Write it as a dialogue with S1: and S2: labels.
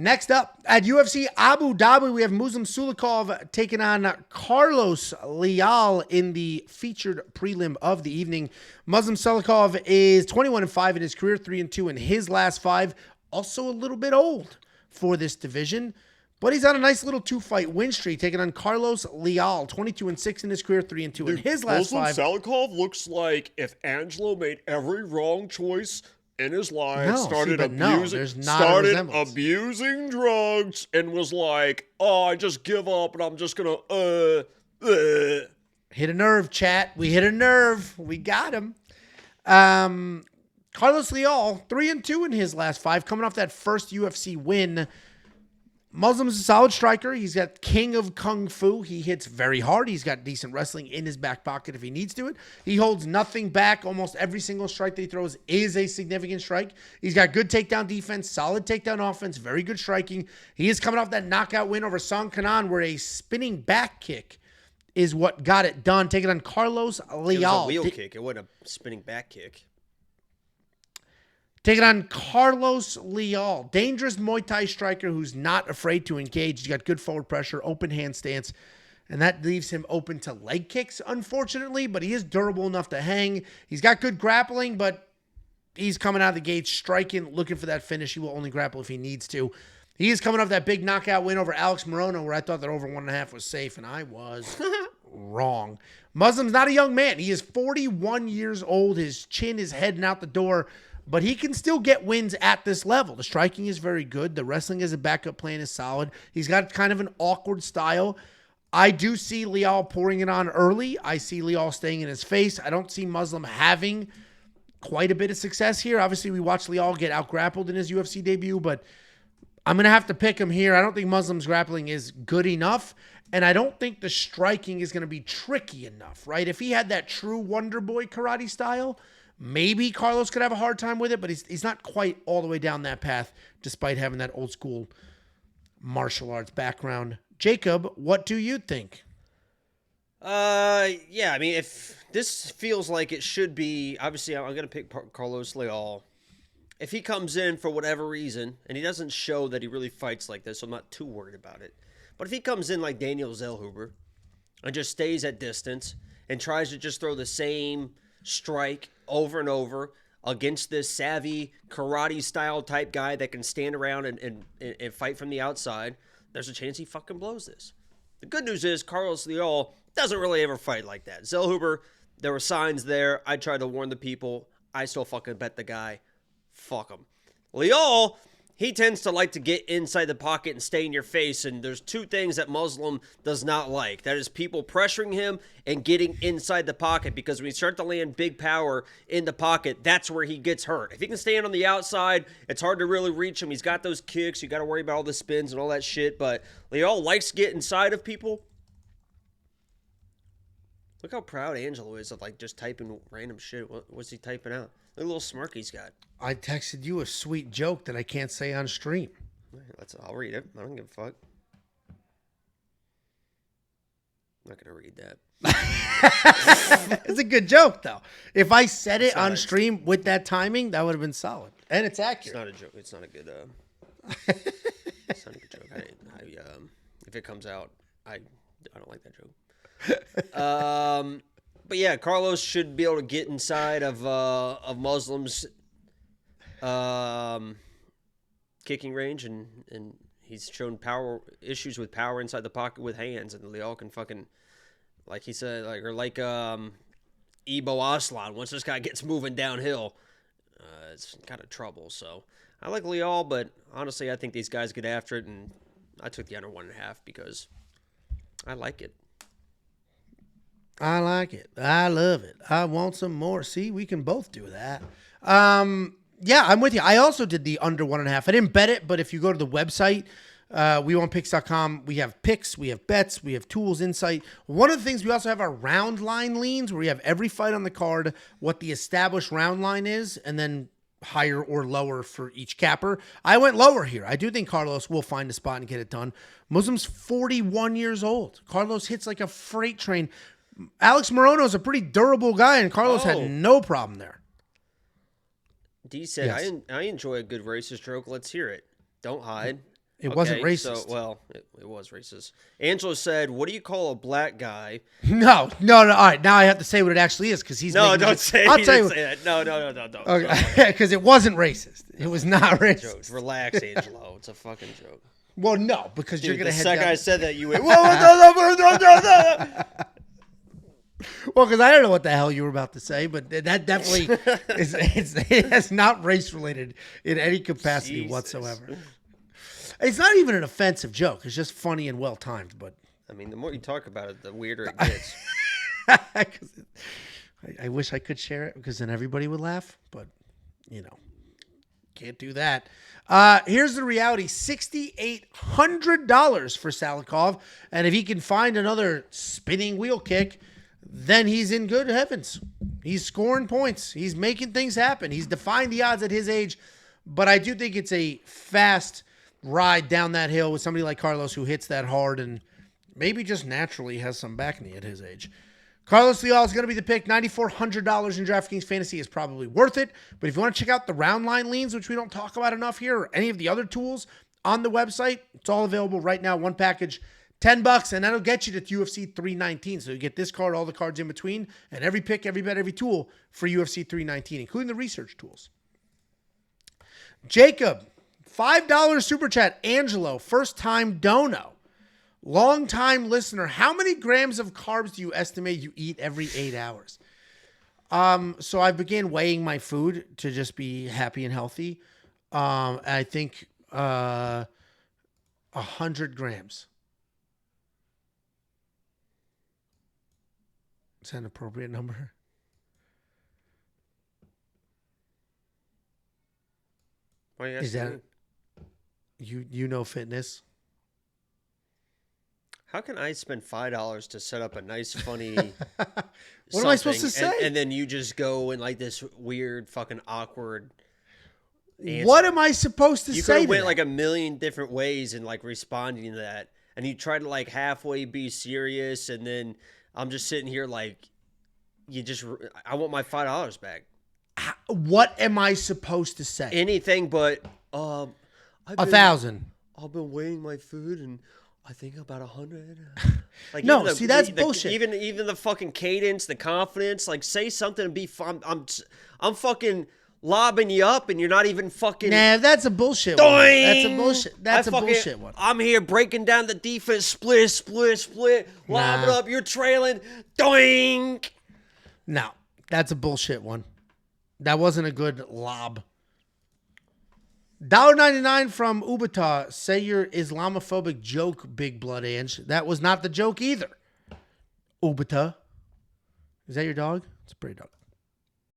S1: Next up, at UFC Abu Dhabi, we have Muslim Salikhov taking on Carlos Leal in the featured prelim of the evening. Muslim Salikhov is 21-5 in his career, 3-2 in his last 5. Also a little bit old for this division, but he's on a nice little 2-fight win streak, taking on Carlos Leal, 22-6 in his career, 3-2 in his last 5.
S2: Muslim Salikhov looks like if Angelo made every wrong choice in his life, started abusing drugs, and was like, "Oh, I just give up, and I'm just gonna
S1: hit a nerve, chat. We hit a nerve. We got him." Carlos Leal, 3-2 in his last 5, coming off that first UFC win. Muslim's a solid striker. He's got king of kung fu. He hits very hard. He's got decent wrestling in his back pocket if he needs to it. He holds nothing back. Almost every single strike that he throws is a significant strike. He's got good takedown defense, solid takedown offense, very good striking. He is coming off that knockout win over Song Kanan, where a spinning back kick is what got it done. Taking on Carlos Leal.
S2: It was a wheel kick. It wasn't a spinning back kick.
S1: Taking on Carlos Leal, dangerous Muay Thai striker who's not afraid to engage. He's got good forward pressure, open hand stance, and that leaves him open to leg kicks, unfortunately, but he is durable enough to hang. He's got good grappling, but he's coming out of the gate striking, looking for that finish. He will only grapple if he needs to. He is coming off that big knockout win over Alex Morono, where I thought that over 1.5 was safe, and I was wrong. Muslim's not a young man. He is 41 years old. His chin is heading out the door, but he can still get wins at this level. The striking is very good. The wrestling as a backup plan is solid. He's got kind of an awkward style. I do see Leal pouring it on early. I see Leal staying in his face. I don't see Muslim having quite a bit of success here. Obviously, we watched Leal get out-grappled in his UFC debut, but I'm going to have to pick him here. I don't think Muslim's grappling is good enough, and I don't think the striking is going to be tricky enough, right? If he had that true Wonder Boy karate style, maybe Carlos could have a hard time with it, but he's not quite all the way down that path, despite having that old school martial arts background. Jacob, what do you think?
S2: Yeah, I mean, if this feels like it should be, obviously I'm going to pick Carlos Leal. If he comes in for whatever reason, and he doesn't show that he really fights like this, so I'm not too worried about it. But if he comes in like Daniel Zellhuber and just stays at distance and tries to just throw the same strike over and over against this savvy karate style type guy that can stand around and fight from the outside, there's a chance he fucking blows this. The good news is Carlos Leal doesn't really ever fight like that. Zellhuber, there were signs there. I tried to warn the people. I still fucking bet the guy. Fuck him. Leal, he tends to like to get inside the pocket and stay in your face, and there's two things that Muslim does not like. That is people pressuring him and getting inside the pocket, because when you start to land big power in the pocket, that's where he gets hurt. If he can stand on the outside, it's hard to really reach him. He's got those kicks. You got to worry about all the spins and all that shit, but Leal likes to get inside of people. Look how proud Angelo is of like just typing random shit. What's he typing out? Look at the little smirk he's got.
S1: I texted you a sweet joke that I can't say on stream.
S2: I'll read it. I don't give a fuck. I'm not going to read that.
S1: It's a good joke, though. If I said it on stream with that timing, that would have been solid. And it's accurate.
S2: It's not a joke. It's not a good, it's not a good joke. If it comes out, I don't like that joke. But yeah, Carlos should be able to get inside of Muslim's kicking range, and he's shown issues with power inside the pocket with hands, and Leal can fucking, like he said, like Ibo Aslan. Once this guy gets moving downhill, it's kind of trouble. So I like Leal, but honestly, I think these guys get after it, and I took the under 1.5 because I like it.
S1: I like it. I love it. I want some more. See, we can both do that. Yeah, I'm with you. I also did the under 1.5. I didn't bet it, but if you go to the website, WeWantPicks.com, we have picks, we have bets, we have tools, insight. One of the things we also have are round line leans, where we have every fight on the card, what the established round line is, and then higher or lower for each capper. I went lower here. I do think Carlos will find a spot and get it done. Muslim's 41 years old. Carlos hits like a freight train. Alex Morono is a pretty durable guy, and Carlos had no problem there.
S2: D said, yes. I enjoy a good racist joke. Let's hear it. Don't hide.
S1: It wasn't
S2: Okay,
S1: racist.
S2: So, well, it was racist. Angelo said, "What do you call a black guy?"
S1: No. All right, now I have to say what it actually is because he's
S2: No,
S1: making
S2: don't
S1: it.
S2: say.
S1: I'll tell you.
S2: Say that. No, don't.
S1: Okay, because it wasn't racist. It was not racist.
S2: Jokes. Relax, Angelo. It's a fucking joke.
S1: Well, no, because you're
S2: Dude,
S1: gonna
S2: the
S1: head
S2: second
S1: down.
S2: I said that, you went, whoa.
S1: Well, because I don't know what the hell you were about to say, but that definitely it's not race related in any capacity
S2: Jesus.
S1: whatsoever. It's not even an offensive joke. It's just funny and well timed. But
S2: I mean, the more you talk about it, the weirder it gets.
S1: I wish I could share it because then everybody would laugh. But can't do that. Here's the reality: $6,800 for Salikhov, and if he can find another spinning wheel kick, then he's in good heavens. He's scoring points. He's making things happen. He's defying the odds at his age. But I do think it's a fast ride down that hill with somebody like Carlos who hits that hard and maybe just naturally has some back knee at his age. Carlos Leal is going to be the pick. $9,400 in DraftKings Fantasy is probably worth it. But if you want to check out the round line leans, which we don't talk about enough here, or any of the other tools on the website, it's all available right now. One package, $10, and that'll get you to UFC 319. So you get this card, all the cards in between, and every pick, every bet, every tool for UFC 319, including the research tools. Jacob, $5 super chat. Angelo, first time dono. Long time listener. How many grams of carbs do you estimate you eat every 8 hours? So I began weighing my food to just be happy and healthy. I think 100 grams. Is that an appropriate number?
S2: Why are you
S1: Is
S2: asking
S1: that
S2: me?
S1: you know fitness?
S2: How can I spend $5 to set up a nice, funny
S1: What am I supposed to say?
S2: And then you just go in like this weird, fucking awkward answer.
S1: What am I supposed to
S2: You
S1: say?
S2: could have
S1: to
S2: went
S1: that?
S2: like a million different ways in like responding to that. And you try to like halfway be serious. And then I'm just sitting here like, I want my $5 back.
S1: What am I supposed to say?
S2: Anything but,
S1: 1,000.
S2: I've been weighing my food and I think about 100. Like
S1: No,
S2: even
S1: see, that's bullshit.
S2: Even the fucking cadence, the confidence, like say something and be fun. I'm fucking lobbing you up and you're not even fucking.
S1: Nah, that's a bullshit one. That's a bullshit. That's a bullshit one.
S2: I'm here breaking down the defense, split, lob it up. You're trailing, doink.
S1: No, that's a bullshit one. That wasn't a good lob. $1.99 from Ubata. Say your Islamophobic joke, Big Blood Ange. That was not the joke either. Ubata. Is that your dog? It's a pretty dog.